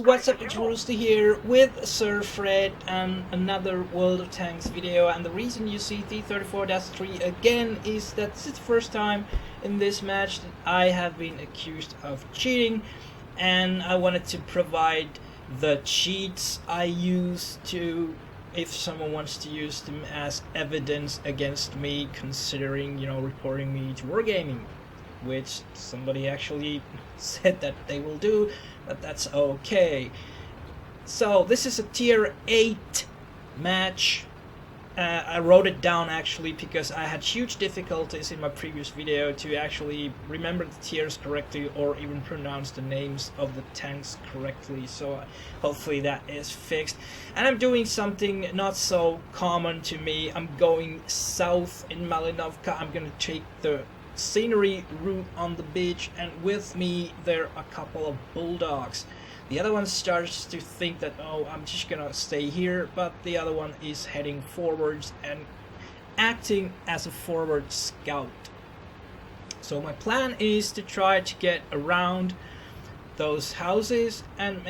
what's up, it's Rooster here with Sir Fred and another World of Tanks video, and the reason you see T34-3 again is that this is the first time in this match that I have been accused of cheating, and I wanted to provide the cheats I use to, if someone wants to use them as evidence against me, considering, reporting me to Wargaming, which somebody actually said that they will do, but that's okay. So this is a tier 8 match. I wrote it down actually because I had huge difficulties in my previous video to actually remember the tiers correctly or even pronounce the names of the tanks correctly, so hopefully that is fixed. And I'm doing something not so common to me. I'm going south in Malinovka. I'm gonna take the scenery route on the beach, and with me there are a couple of bulldogs. The other one starts to think that, oh, I'm just gonna stay here, but the other one is heading forwards and acting as a forward scout. So my plan is to try to get around those houses and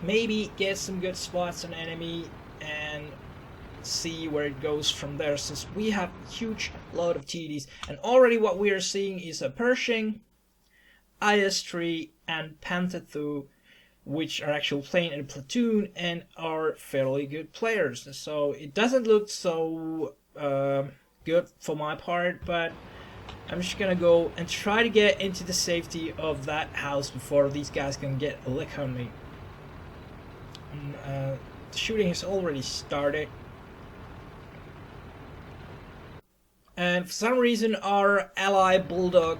maybe get some good spots on enemy and see where it goes from there, since we have a huge load of TDs. And already what we are seeing is a Pershing, IS-3 and Panther 2, which are actually playing in a platoon and are fairly good players. So it doesn't look so good for my part, but I'm just gonna go and try to get into the safety of that house before these guys can get a lick on me. And, the shooting has already started. And for some reason our ally Bulldog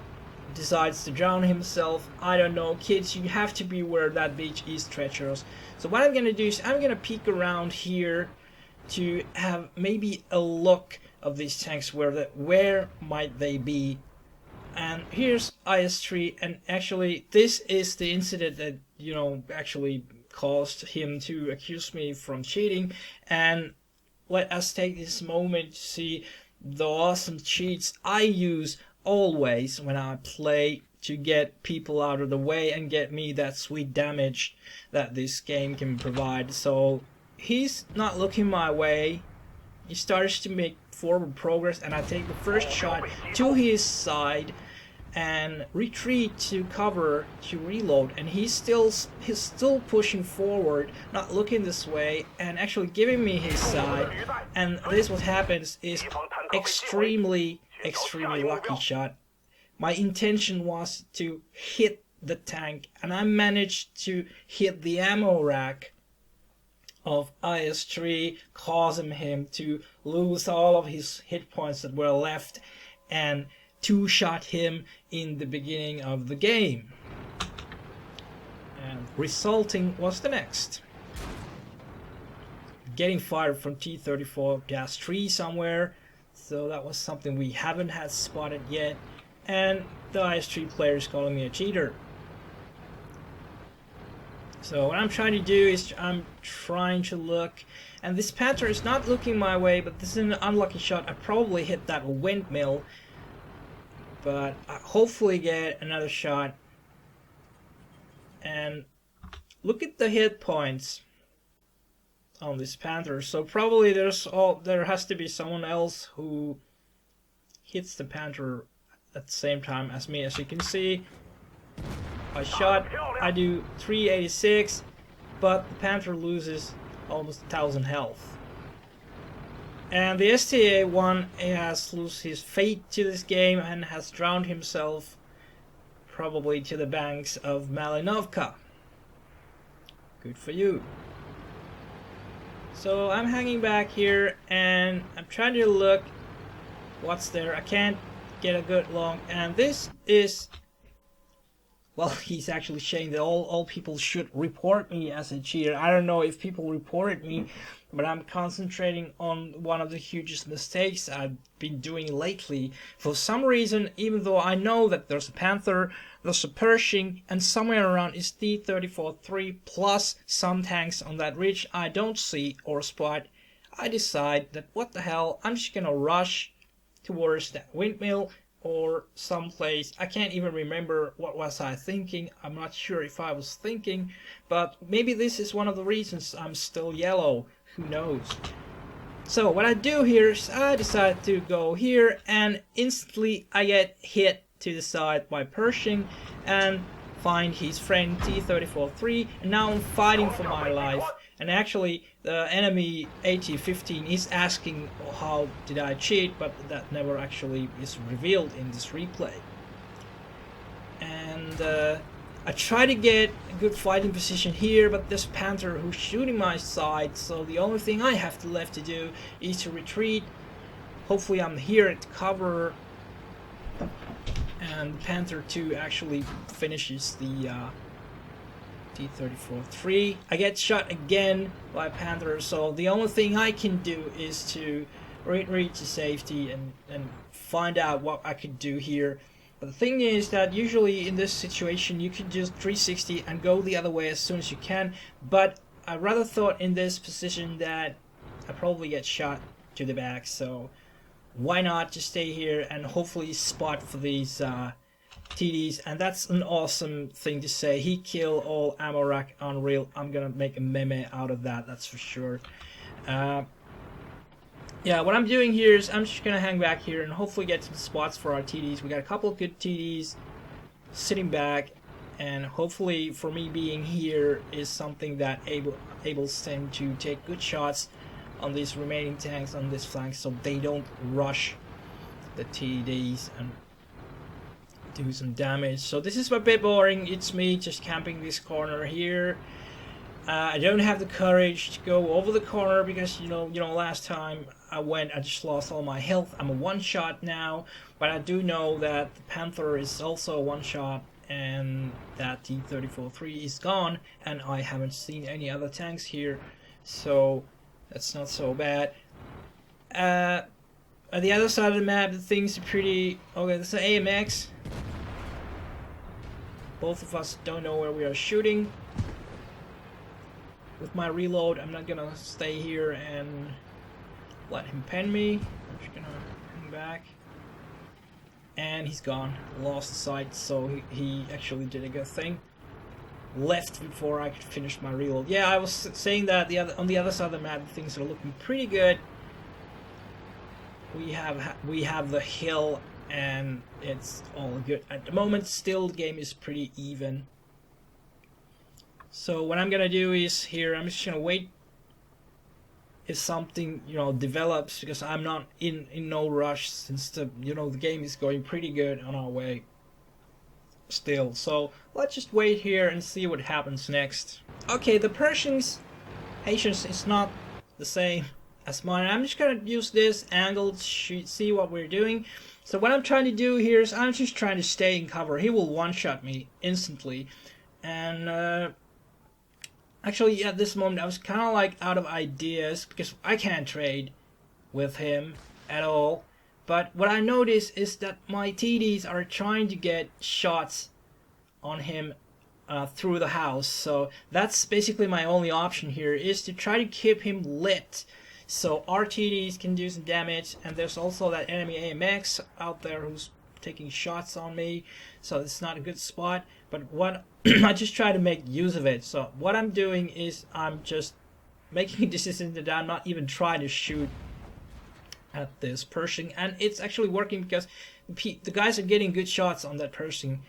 decides to drown himself. I don't know, kids, you have to be aware that beach is treacherous. So what I'm gonna do is I'm gonna peek around here to have maybe a look of these tanks, where might they be. And here's IS-3, and actually this is the incident that actually caused him to accuse me from cheating. And let us take this moment to see the awesome cheats I use always when I play to get people out of the way and get me that sweet damage that this game can provide. So he's not looking my way. He starts to make forward progress, and I take the first shot to his side and retreat to cover to reload, and he's still pushing forward, not looking this way, and actually giving me his side. And this what happens is extremely lucky shot. My intention was to hit the tank, and I managed to hit the ammo rack of IS-3, causing him to lose all of his hit points that were left, and two-shot him in the beginning of the game. And resulting was the next. Getting fired from T34-3 somewhere, so that was something we haven't had spotted yet, and the IS-3 player is calling me a cheater. So what I'm trying to do is I'm trying to look, and this Panther is not looking my way, but this is an unlucky shot. I probably hit that windmill, but I hopefully get another shot. And look at the hit points on this Panther. So probably there has to be someone else who hits the Panther at the same time as me. As you can see, I shot, I do 386, but the Panther loses almost 1,000 health. And the STA-1 has lost his fate to this game and has drowned himself, probably to the banks of Malinovka. Good for you. So I'm hanging back here and I'm trying to look what's there. I can't get a good long, and this is, well, he's actually saying that all people should report me as a cheater. I don't know if people reported me, but I'm concentrating on one of the hugest mistakes I've been doing lately. For some reason, even though I know that there's a Panther, there's a Pershing, and somewhere around is T34-3 plus some tanks on that ridge I don't see or spot, I decide that what the hell, I'm just gonna rush towards that windmill, or someplace. I can't even remember what was I thinking. I'm not sure if I was thinking, but maybe this is one of the reasons I'm still yellow. Who knows? So what I do here is I decide to go here, and instantly I get hit to the side by Pershing and find his friend T-34-3, and now I'm fighting for my life. And actually the enemy AT-15 is asking how did I cheat, but that never actually is revealed in this replay. And I try to get a good fighting position here, but there's Panther who's shooting my side, so the only thing I have left to do is to retreat. Hopefully I'm here at cover, and Panther 2 actually finishes the T-34-3. I get shot again by Panther, so the only thing I can do is to retreat to safety and find out what I could do here. But the thing is that usually in this situation you can just 360 and go the other way as soon as you can, but I rather thought in this position that I probably get shot to the back, so why not just stay here and hopefully spot for these TDs. And that's an awesome thing to say. He killed all ammorack, unreal. I'm gonna make a meme out of that, that's for sure. Yeah, what I'm doing here is I'm just gonna hang back here and hopefully get some spots for our TDs. We got a couple of good TDs sitting back, and hopefully for me being here is something that enables them to take good shots on these remaining tanks on this flank, so they don't rush the TDs and do some damage. So this is a bit boring. It's me just camping this corner here. I don't have the courage to go over the corner because you know last time I just lost all my health. I'm a one-shot now, but I do know that the Panther is also a one-shot and that T-34-3 is gone, and I haven't seen any other tanks here, so that's not so bad. At the other side of the map, the things are pretty okay. There's an AMX. Both of us don't know where we are shooting. With my reload, I'm not gonna stay here and let him pen me. I'm just gonna hang back. And he's gone. Lost the sight, so he actually did a good thing. Left before I could finish my reload. Yeah, I was saying that on the other side of the map, things are looking pretty good. We have the hill, and it's all good at the moment. Still, the game is pretty even. So what I'm gonna do is here, I'm just gonna wait if something develops, because I'm not in no rush since the game is going pretty good on our way still. So let's just wait here and see what happens next. Okay, the Pershing's patience is not the same as mine. I'm just gonna use this angle to see what we're doing. So what I'm trying to do here is I'm just trying to stay in cover. He will one-shot me instantly, and actually, at this moment, I was kind of like out of ideas because I can't trade with him at all. But what I noticed is that my TDs are trying to get shots on him through the house. So that's basically my only option here, is to try to keep him lit, so our TDs can do some damage. And there's also that enemy AMX out there who's taking shots on me, so it's not a good spot. But what I just try to make use of it. So what I'm doing is I'm just making a decision that I'm not even trying to shoot at this Pershing, and it's actually working because the guys are getting good shots on that Pershing,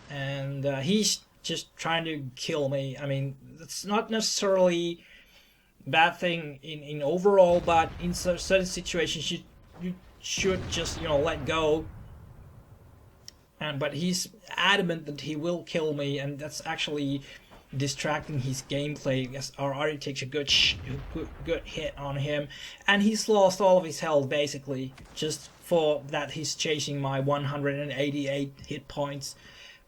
and he's just trying to kill me. I mean, it's not necessarily a bad thing in overall, but in certain situations you should just let go. But he's adamant that he will kill me, and that's actually distracting his gameplay because our already takes a good hit on him, and he's lost all of his health basically just for that he's chasing my 188 hit points.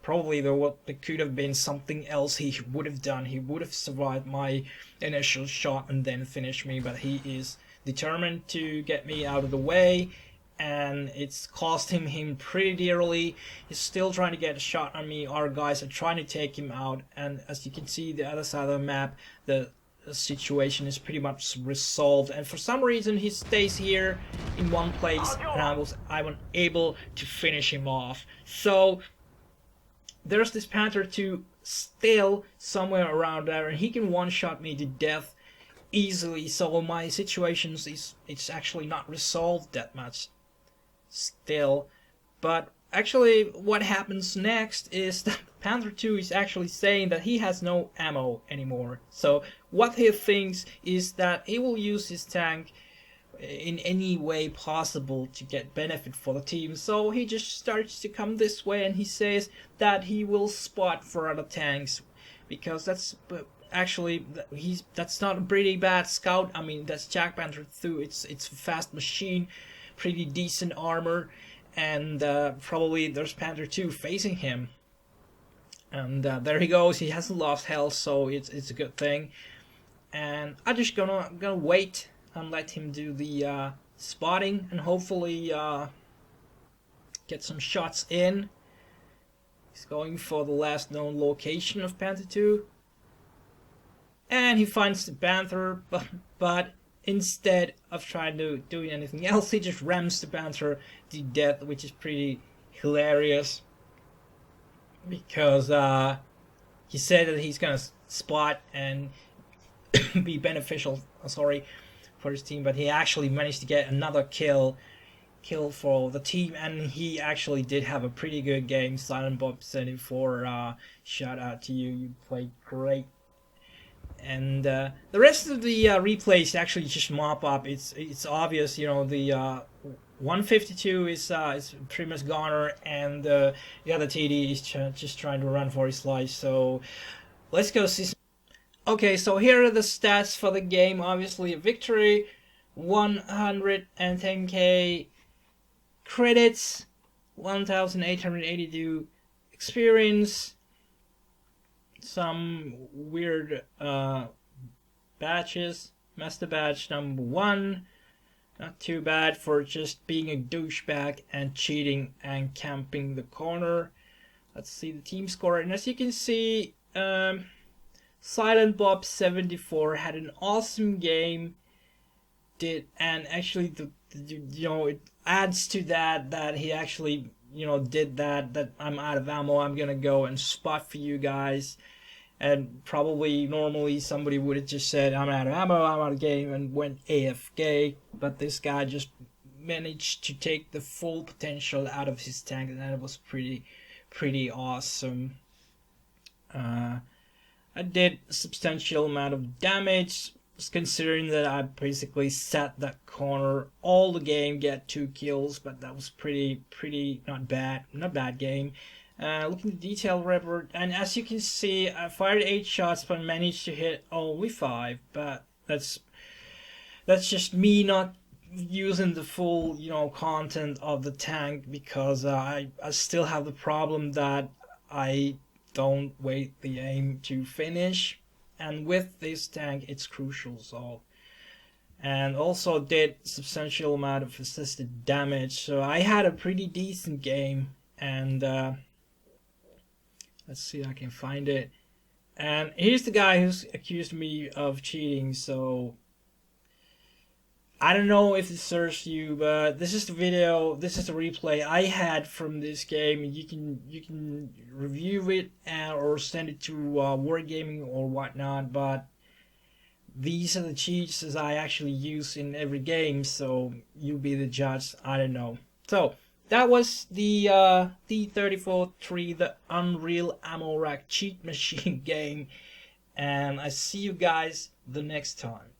Probably there could have been something else he would have done. He would have survived my initial shot and then finished me, but he is determined to get me out of the way, and it's cost him pretty dearly. He's still trying to get a shot on me. Our guys are trying to take him out, and as you can see, the other side of the map, the situation is pretty much resolved, and for some reason he stays here in one place, and I was able to finish him off. So there's this Panther 2 still somewhere around there, and he can one-shot me to death easily. So my situations it's actually not resolved that much still. But actually, what happens next is that Panther 2 is actually saying that he has no ammo anymore. So what he thinks is that he will use his tank in any way possible to get benefit for the team. So he just starts to come this way, and he says that he will spot for other tanks, because that's actually that's not a pretty bad scout. I mean, that's Jack Panther 2. It's a fast machine, pretty decent armor, and probably there's Panther 2 facing him. And there he goes. He hasn't lost health, so it's a good thing. And I'm just gonna wait and let him do the spotting, and hopefully get some shots in. He's going for the last known location of Panther 2, and he finds the Panther, but instead of trying to do anything else, he just rams the Panther to death, which is pretty hilarious, because he said that he's gonna spot and be beneficial, for his team, but he actually managed to get another kill for the team, and he actually did have a pretty good game. Silent Bob 74, shout out to you, you played great. And the rest of the replays actually just mop up. It's obvious, you know, the 152 is pretty much goner, and the other TD is just trying to run for his life. So let's go see some. Okay, so here are the stats for the game. Obviously a victory, 110k credits, 1882 experience, some weird badges. Master badge number 1, not too bad for just being a douchebag and cheating and camping the corner. Let's see the team score, and as you can see, Silent Bob 74 had an awesome game, and actually you know, it adds to that he actually, you know, did that I'm out of ammo, I'm gonna go and spot for you guys. And probably normally somebody would have just said, I'm out of ammo, I'm out of game, and went AFK, but this guy just managed to take the full potential out of his tank, and that was pretty awesome. I did a substantial amount of damage, considering that I basically sat that corner all the game, get 2 kills, but that was pretty not bad game. Looking at the detail report, and as you can see, I fired 8 shots but managed to hit only 5, but that's just me not using the full, you know, content of the tank, because I still have the problem that I don't wait the aim to finish, and with this tank it's crucial. So, and also did substantial amount of assisted damage, so I had a pretty decent game. And let's see if I can find it. And here's the guy who's accused me of cheating, so I don't know if it serves you, but this is the video, this is the replay I had from this game. You can review it or send it to Wargaming or whatnot, but these are the cheats as I actually use in every game, so you be the judge. I don't know. So that was the D34-3, the Unreal Ammo Rack cheat machine game, and I see you guys the next time.